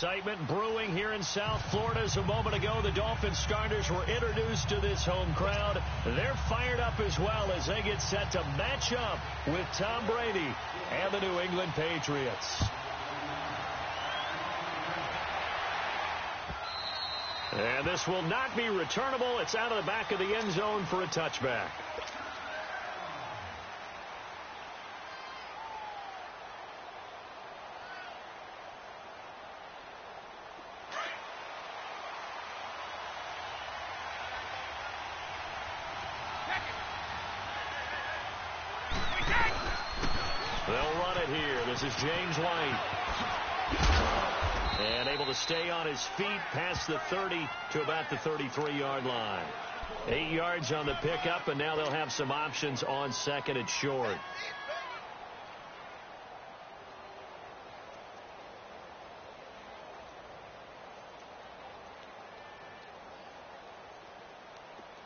Excitement brewing here in South Florida. As a moment ago, the Dolphin starters were introduced to this home crowd. They're fired up as well as they get set to match up with Tom Brady and the New England Patriots. And this will not be returnable. It's out of the back of the end zone for a touchback. They'll run it here. This is James White. And able to stay on his feet past the 30 to about the 33-yard line. 8 yards on the pickup, and now they'll have some options on second and short.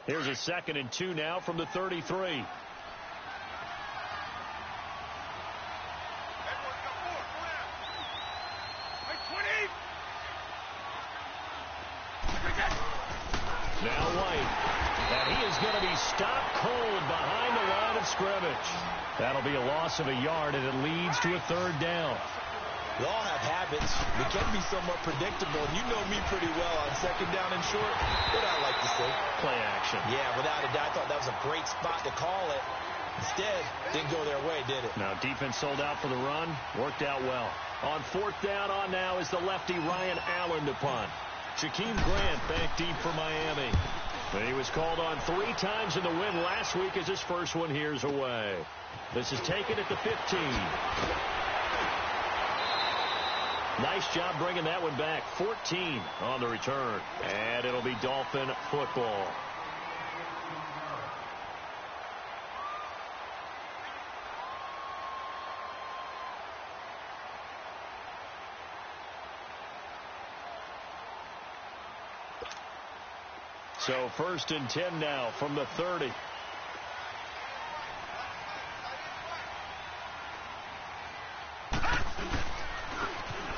Here's a 2nd and 2 now from the 33. Now White, and he is going to be stopped cold behind the line of scrimmage. That'll be a loss of a yard, and it leads to a 3rd down. We all have habits. We can be somewhat predictable, and you know me pretty well on 2nd down and short. What I like to say? Play action. Yeah, without a doubt. I thought that was a great spot to call it. Instead, didn't go their way, did it? Now, defense sold out for the run. Worked out well. On 4th down on now is the lefty Ryan Allen to punt. Shaquem Grant back deep for Miami. He was called on 3 times in the win last week as his first one here's away. This is taken at the 15. Nice job bringing that one back. 14 on the return. And it'll be Dolphin football. So 1st and 10 now from the 30.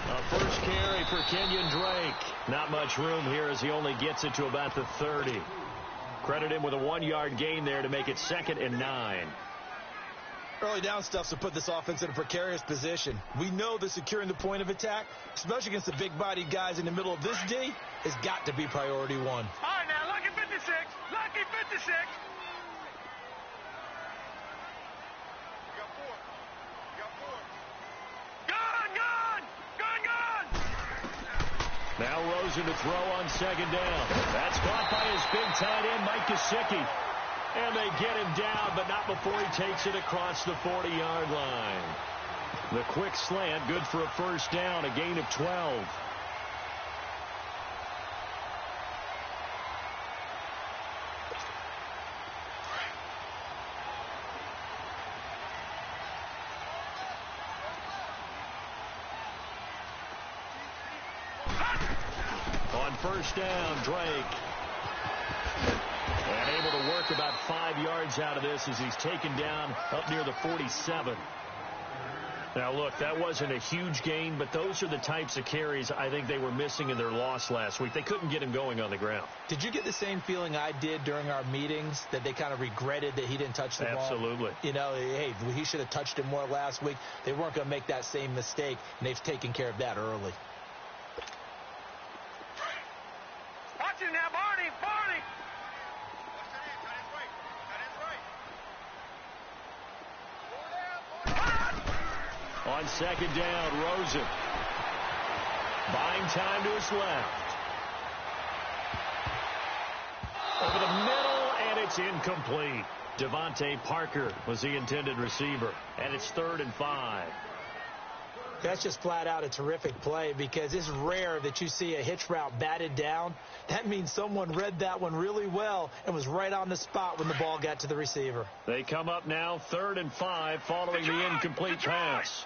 A first carry for Kenyon Drake. Not much room here as he only gets it to about the 30. Credit him with a 1-yard gain there to make it 2nd and 9. Early down stuff to put this offense in a precarious position. We know that securing the point of attack, especially against the big-bodied guys in the middle of this D, has got to be priority 1. All right, now, lucky 56. Lucky 56. You got 4. You got 4. Gone, gone. Gone, gone. Now Rosen to throw on 2nd down. That's caught by his big tight end, Mike Gesicki. And they get him down, but not before he takes it across the 40-yard line. The quick slant, good for a first down, a gain of 12. On 1st down, Drake. And able to work about 5 yards out of this as he's taken down up near the 47. Now, look, that wasn't a huge gain, but those are the types of carries I think they were missing in their loss last week. They couldn't get him going on the ground. Did you get the same feeling I did during our meetings, that they kind of regretted that he didn't touch the ball? Absolutely. You know, hey, he should have touched it more last week. They weren't going to make that same mistake, and they've taken care of that early. Watch it now, Barney. Barney. On 2nd down, Rosen. Buying time to his left. Over the middle, and it's incomplete. Devontae Parker was the intended receiver, and it's 3rd and 5. That's just flat out a terrific play, because it's rare that you see a hitch route batted down. That means someone read that one really well and was right on the spot when the ball got to the receiver. They come up now 3rd and 5 following the incomplete pass.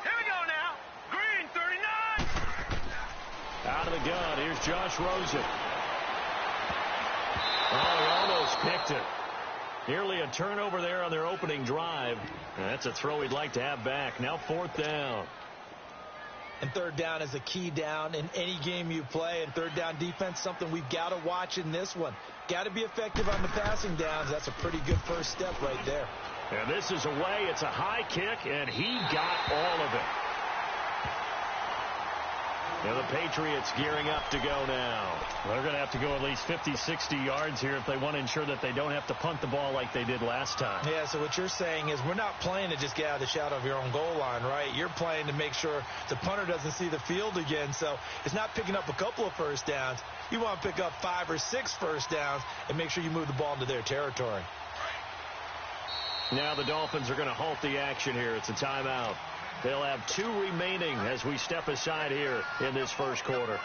Here we go now. Green, 39. Out of the gun, here's Josh Rosen. Oh, he almost picked it. Nearly a turnover there on their opening drive. And that's a throw he'd like to have back. Now 4th down. And third down is a key down in any game you play. And third down defense, something we've got to watch in this one. Got to be effective on the passing downs. That's a pretty good first step right there. And this is away. It's a high kick, and he got all of it. And the Patriots gearing up to go now. They're going to have to go at least 50, 60 yards here if they want to ensure that they don't have to punt the ball like they did last time. Yeah, so what you're saying is we're not playing to just get out of the shadow of your own goal line, right? You're playing to make sure the punter doesn't see the field again. So it's not picking up a couple of first downs. You want to pick up 5 or 6 first downs and make sure you move the ball into their territory. Now the Dolphins are going to halt the action here. It's a timeout. They'll have 2 remaining as we step aside here in this first quarter.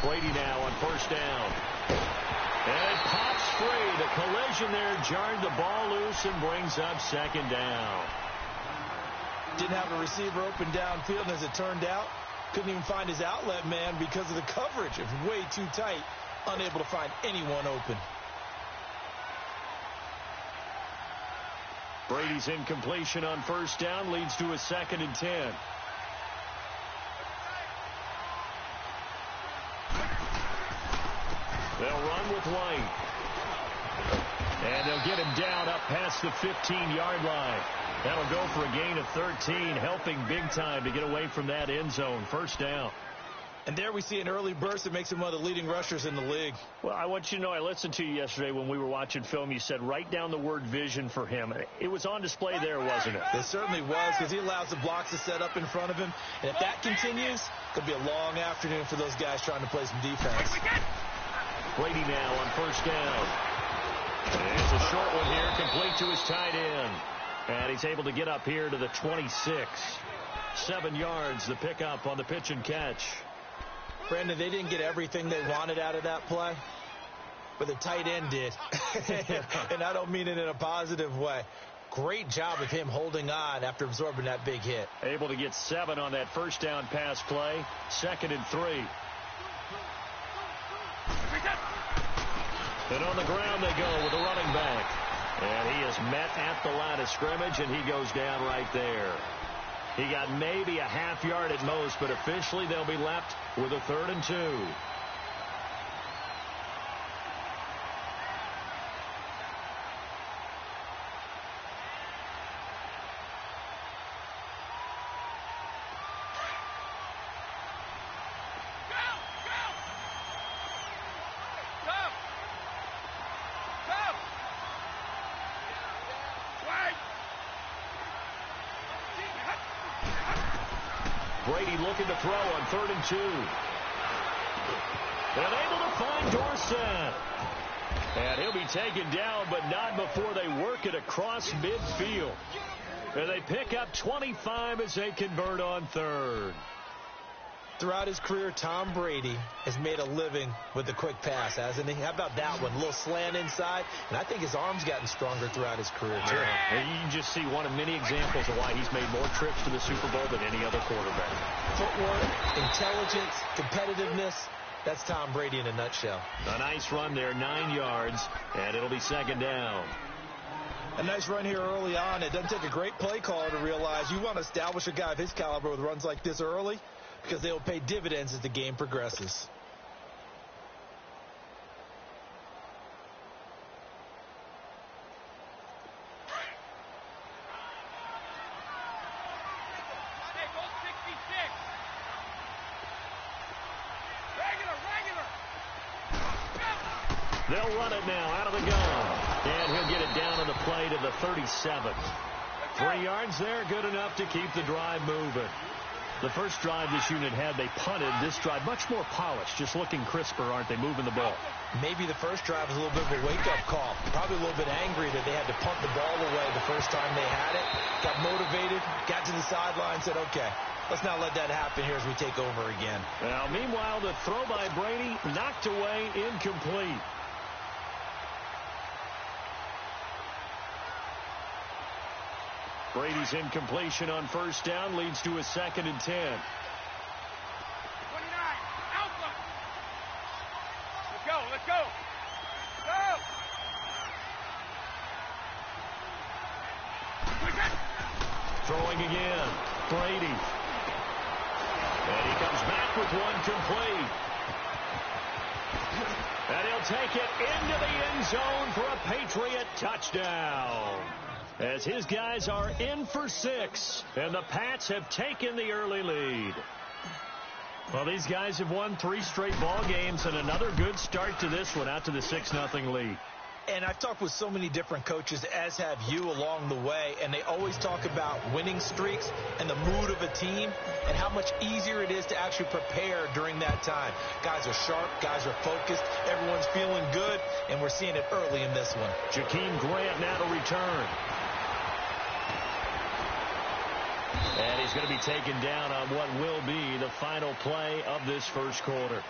Brady now on first down. And it pops free. The collision there jarred the ball loose and brings up second down. Didn't have a receiver open downfield, and as it turned out, couldn't even find his outlet man because of the coverage. It was way too tight, unable to find anyone open. Brady's incompletion on first down leads to a 2nd and 10. They'll run with White. And they'll get him down up past the 15-yard line. That'll go for a gain of 13, helping big time to get away from that end zone. First down. And there we see an early burst that makes him one of the leading rushers in the league. Well, I want you to know, I listened to you yesterday when we were watching film. You said write down the word vision for him. It was on display there, wasn't it? It certainly was, because he allows the blocks to set up in front of him. And if that continues, it could be a long afternoon for those guys trying to play some defense. Brady now on first down. And it's a short one here, complete to his tight end. And he's able to get up here to the 26. 7 yards, the pickup on the pitch and catch. Brandon, they didn't get everything they wanted out of that play, but the tight end did. And I don't mean it in a positive way. Great job of him holding on after absorbing that big hit. Able to get 7 on that first down pass play. 2nd and 3. And on the ground they go with the running back. And he is met at the line of scrimmage, and he goes down right there. He got maybe a half yard at most, but officially they'll be left with a 3rd and 2. Brady looking to throw on 3rd and 2. And able to find Dorsett. And he'll be taken down, but not before they work it across midfield. And they pick up 25 as they convert on 3rd. Throughout his career, Tom Brady has made a living with the quick pass, hasn't he? How about that one? A little slant inside, and I think his arm's gotten stronger throughout his career, too. Yeah. You can just see one of many examples of why he's made more trips to the Super Bowl than any other quarterback. Footwork, intelligence, competitiveness, that's Tom Brady in a nutshell. A nice run there, 9 yards, and it'll be 2nd down. A nice run here early on. It doesn't take a great play caller to realize you want to establish a guy of his caliber with runs like this early, because they will pay dividends as the game progresses. They'll run it now out of the gun. And he'll get it down on the play to the 37. 3 yards there, good enough to keep the drive moving. The first drive this unit had, they punted. This drive, much more polished, just looking crisper, aren't they, moving the ball? Maybe the first drive was a little bit of a wake-up call. Probably a little bit angry that they had to punt the ball away the first time they had it. Got motivated, got to the sideline, said, okay, let's not let that happen here as we take over again. Now, meanwhile, the throw by Brady knocked away, incomplete. Brady's incompletion on first down leads to a 2nd and 10. 29. Alpha. Let's go. Let's go. Go. Throwing again. Brady. And he comes back with one complete. And he'll take it into the end zone for a Patriot touchdown. As his guys are in for 6, and the Pats have taken the early lead. Well, these guys have won 3 straight ball games, and another good start to this one, out to the 6-0 lead. And I've talked with so many different coaches, as have you, along the way, and they always talk about winning streaks and the mood of a team and how much easier it is to actually prepare during that time. Guys are sharp, guys are focused, everyone's feeling good, and we're seeing it early in this one. Jakeem Grant now to return. And he's going to be taken down on what will be the final play of this first quarter.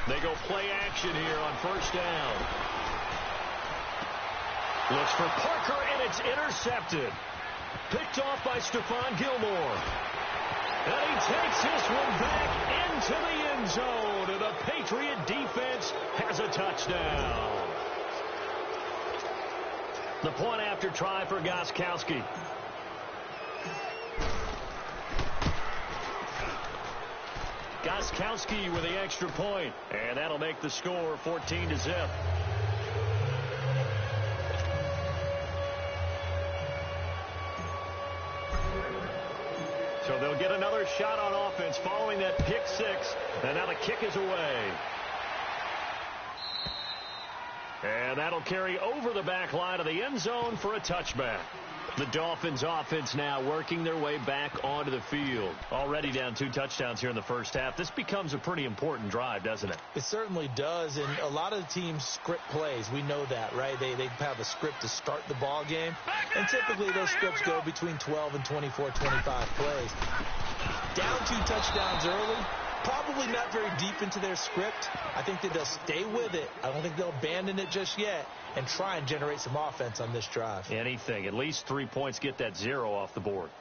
They go play action here on first down. Looks for Parker, and it's intercepted. Picked off by Stephon Gilmore. And he takes this one back into the end zone, and the Patriot defense has a touchdown. The point after try for Gostkowski. Gostkowski with the extra point, and that'll make the score 14-0. So they'll get another shot on offense following that pick 6, and now the kick is away. And that'll carry over the back line of the end zone for a touchback. The Dolphins offense now working their way back onto the field. Already down 2 touchdowns here in the first half. This becomes a pretty important drive, doesn't it? It certainly does, and a lot of the teams script plays. We know that, right? They have a script to start the ball game, and typically those scripts go between 12 and 24, 25 plays. Down 2 touchdowns early, probably not very deep into their script. I think that they'll stay with it. I don't think they'll abandon it just yet and try and generate some offense on this drive. Anything. At least 3 points, get that 0 off the board.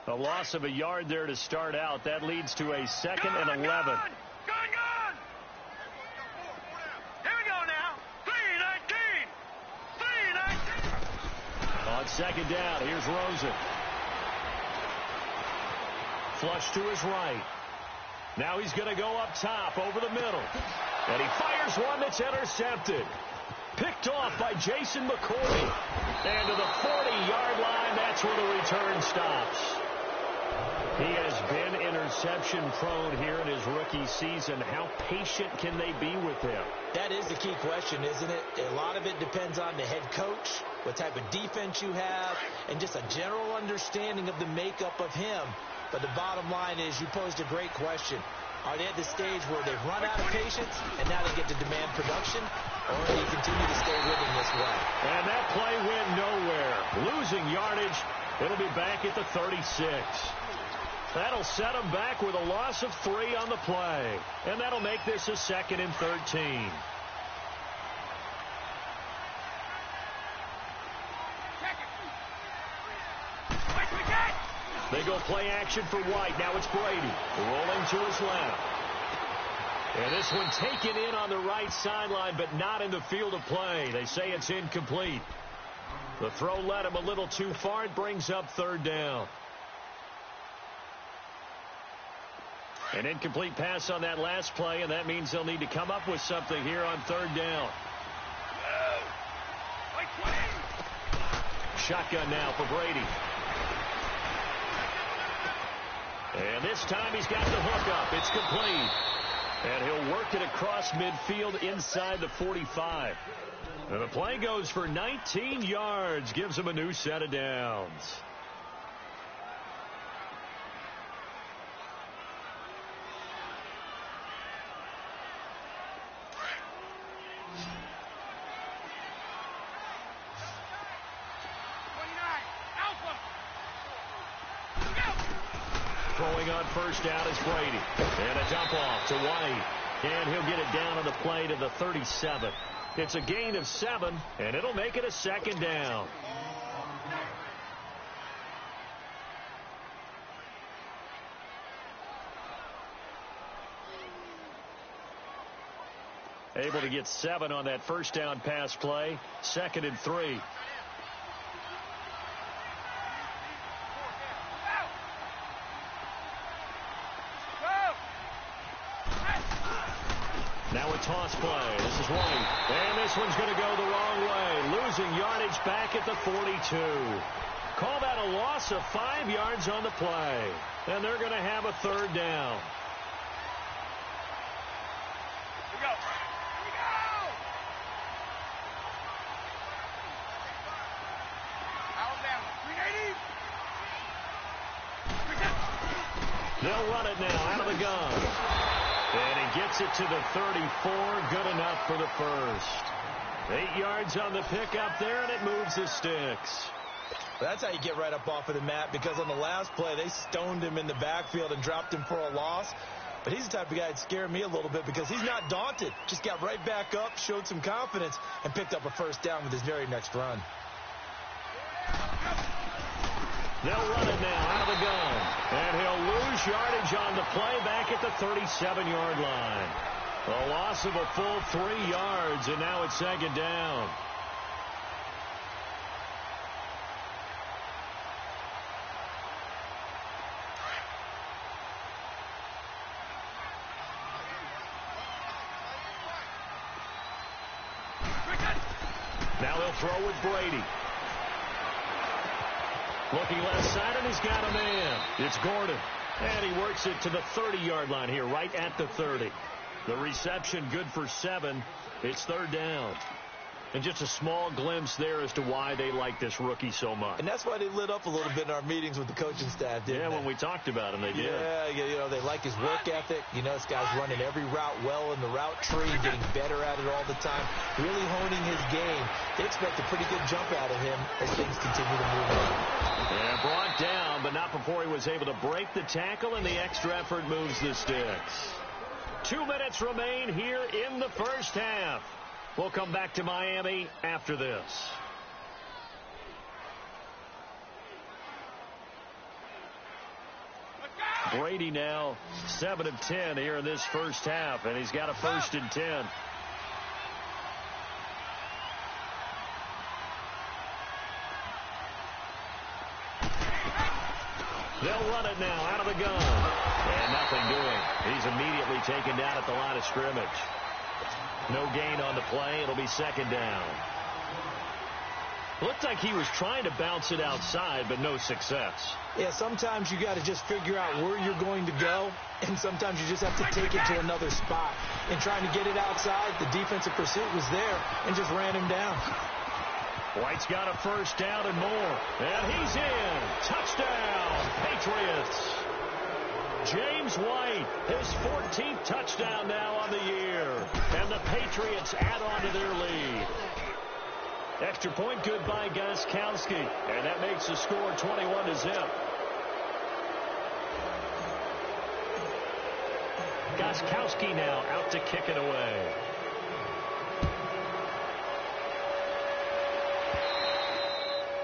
A loss of a yard there to start out. That leads to a 2nd and 11. Gone! Here we go now. 3-19. 3-19. On 2nd down, here's Rosen. Flush to his right. Now he's going to go up top over the middle. And he fires one that's intercepted. Picked off by Jason McCourty. And to the 40-yard line, that's where the return stops. He has been interception-prone here in his rookie season. How patient can they be with him? That is the key question, isn't it? A lot of it depends on the head coach, what type of defense you have, and just a general understanding of the makeup of him. But the bottom line is you posed a great question. Are they at the stage where they've run out of patience and now they get to demand production, or do you continue to stay with them this way? And that play went nowhere. Losing yardage. It'll be back at the 36. That'll set them back with a loss of 3 on the play. And that'll make this a 2nd and 13. They go play action for White. Now it's Brady rolling to his left. And this one taken in on the right sideline, but not in the field of play. They say it's incomplete. The throw led him a little too far. It brings up 3rd down. An incomplete pass on that last play, and that means they'll need to come up with something here on 3rd down. Shotgun now for Brady. And this time he's got the hook up. It's complete. And he'll work it across midfield inside the 45. And the play goes for 19 yards. Gives him a new set of downs. Throwing on first down is Brady. And a dump off to White. And he'll get it down on the play to the 37. It's a gain of 7, and it'll make it a 2nd down. Able to get 7 on that first down pass play. 2nd and 3. Now a toss play. This is White. And this one's going to go the wrong way. Losing yardage back at the 42. Call that a loss of 5 yards on the play. And they're going to have a 3rd down. Here we go. Here we go. Alabama. 380. They'll run it now out of the gun. And he gets it to the 34. Good enough for the first. 8 yards on the pickup there, and it moves the sticks. That's how you get right up off of the mat, because on the last play, they stoned him in the backfield and dropped him for a loss. But he's the type of guy that scared me a little bit because he's not daunted. Just got right back up, showed some confidence, and picked up a first down with his very next run. They'll run it now out of the gun. And he'll lose yardage on the play back at the 37-yard line. A loss of a full 3 yards, and now it's 2nd down. Now they'll throw with Brady. Looking left side, and he's got a man. It's Gordon. And he works it to the 30-yard line here, right at the 30. The reception good for 7. It's 3rd down. And just a small glimpse there as to why they like this rookie so much. And that's why they lit up a little bit in our meetings with the coaching staff, didn't they? When we talked about him, they did. Yeah, you know, they like his work ethic. You know, this guy's running every route well in the route tree, getting better at it all the time, really honing his game. They expect a pretty good jump out of him as things continue to move on. Yeah, brought down, but not before he was able to break the tackle, and the extra effort moves the sticks. 2 minutes remain here in the first half. We'll come back to Miami after this. Brady now 7 of 10 here in this first half, and he's got a 1st and 10. They'll run it now out of the gun. And nothing doing. He's immediately taken down at the line of scrimmage. No gain on the play. It'll be 2nd down. Looked like he was trying to bounce it outside, but no success. Yeah, sometimes you got to just figure out where you're going to go, and sometimes you just have to take it to another spot. And trying to get it outside, the defensive pursuit was there and just ran him down. White's got a 1st down and more. And he's in. Touchdown, Patriots. James White, his 14th touchdown now on the year. And the Patriots add on to their lead. Extra point good by Gostkowski. And that makes the score 21-0. Gostkowski now out to kick it away.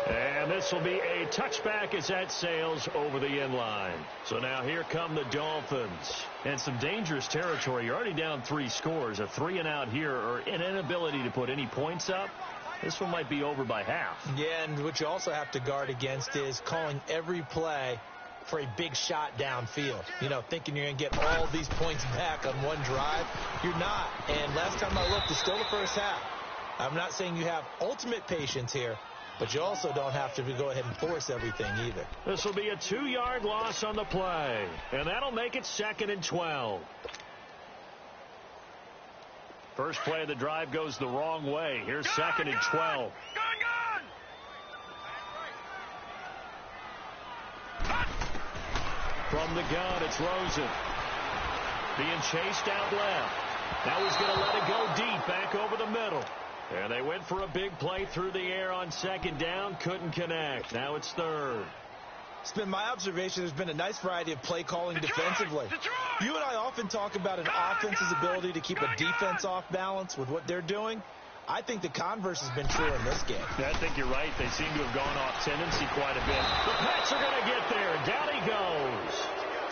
And this will be a touchback as that sails over the end line. So now here come the Dolphins. And some dangerous territory. You're already down 3 scores. A 3-and-out here, or an inability to put any points up. This one might be over by half. Yeah, and what you also have to guard against is calling every play for a big shot downfield. You know, thinking you're going to get all these points back on one drive. You're not. And last time I looked, it's still the first half. I'm not saying you have ultimate patience here, but you also don't have to go ahead and force everything either. This will be a 2-yard loss on the play, and that'll make it 2nd and 12. First play of the drive goes the wrong way. Here's 2nd and 12. From the gun, it's Rosen. Being chased out left. Now he's going to let it go deep back over the middle. And they went for a big play through the air on 2nd down. Couldn't connect. Now it's 3rd. It's been my observation there's been a nice variety of play calling defensively. You and I often talk about an offense's ability to keep a defense off balance with what they're doing. I think the converse has been true in this game. I think you're right. They seem to have gone off tendency quite a bit. The Pats are going to get there. Down he goes.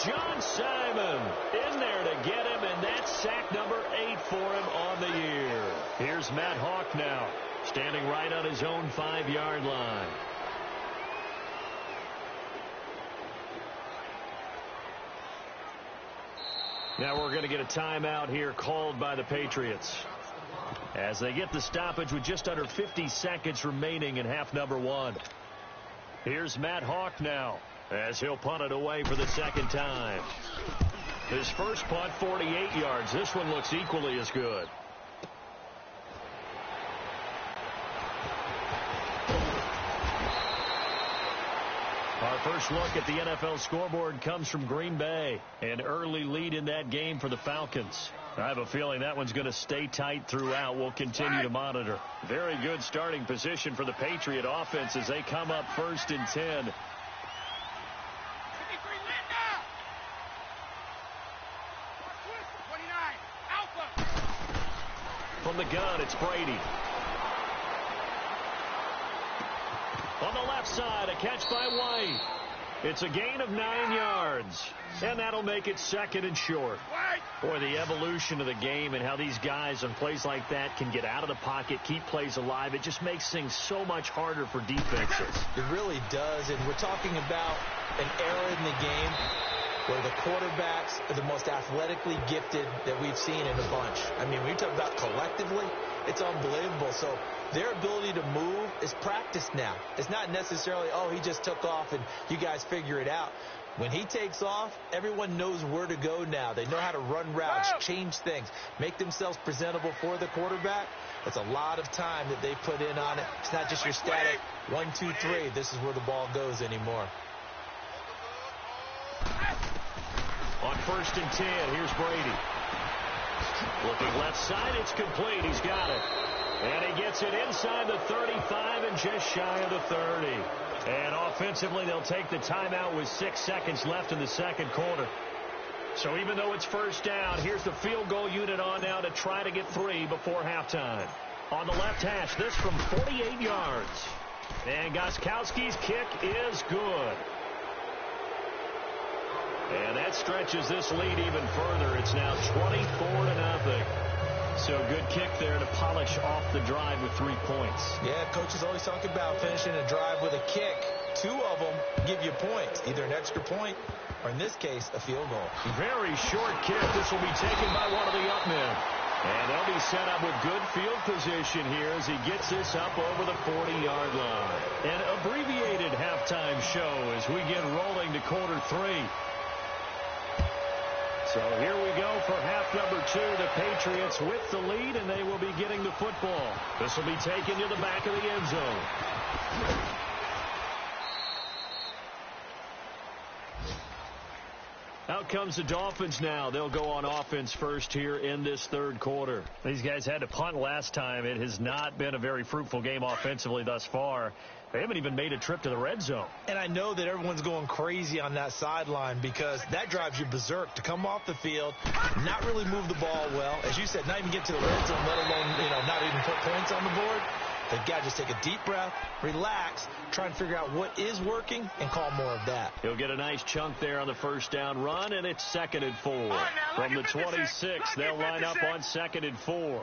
John Simon in there to get him, and that's sack number 8 for him on the year. Here's Matt Hawk now, standing right on his own 5-yard line. Now we're going to get a timeout here called by the Patriots as they get the stoppage with just under 50 seconds remaining in half number 1. Here's Matt Hawk now as he'll punt it away for the 2nd time. His first punt, 48 yards. This one looks equally as good. Our first look at the NFL scoreboard comes from Green Bay. An early lead in that game for the Falcons. I have a feeling that one's going to stay tight throughout. We'll continue to monitor. Very good starting position for the Patriot offense as they come up 1st and 10. From the gun, it's Brady. On the left side, a catch by White. It's a gain of 9 yards. And that'll make it 2nd and short. Boy, the evolution of the game and how these guys on plays like that can get out of the pocket, keep plays alive. It just makes things so much harder for defenses. It really does. And we're talking about an era in the game where the quarterbacks are the most athletically gifted that we've seen in a bunch. I mean, when you talk about collectively, it's unbelievable. So their ability to move is practiced now. It's not necessarily, oh, he just took off and you guys figure it out. When he takes off, everyone knows where to go now. They know how to run routes, change things, make themselves presentable for the quarterback. It's a lot of time that they put in on it. It's not just your static 1, 2, 3. This is where the ball goes anymore. On 1st and 10, here's Brady. Looking left side, it's complete. He's got it. And he gets it inside the 35 and just shy of the 30. And offensively, they'll take the timeout with 6 seconds left in the 2nd quarter. So even though it's 1st down, here's the field goal unit on now to try to get 3 before halftime. On the left hash, this from 48 yards. And Gostkowski's kick is good. And that stretches this lead even further. It's now 24-0. So good kick there to polish off the drive with 3 points. Yeah, coaches always talk about finishing a drive with a kick. 2 of them give you points, either an extra point or, in this case, a field goal. Very short kick. This will be taken by one of the up men. And they'll be set up with good field position here as he gets this up over the 40-yard line. An abbreviated halftime show as we get rolling to quarter 3. So here we go for half number 2. The Patriots with the lead, and they will be getting the football. This will be taken to the back of the end zone. Out comes the Dolphins now. They'll go on offense first here in this third quarter. These guys had to punt last time. It has not been a very fruitful game offensively thus far. They haven't even made a trip to the red zone. And I know that everyone's going crazy on that sideline because that drives you berserk to come off the field, not really move the ball well. As you said, not even get to the red zone, let alone, not even put points on the board. They've got to just take a deep breath, relax, try and figure out what is working, and call more of that. He'll get a nice chunk there on the first down run, and it's 2nd and 4. From the 26, they'll line up on 2nd and 4.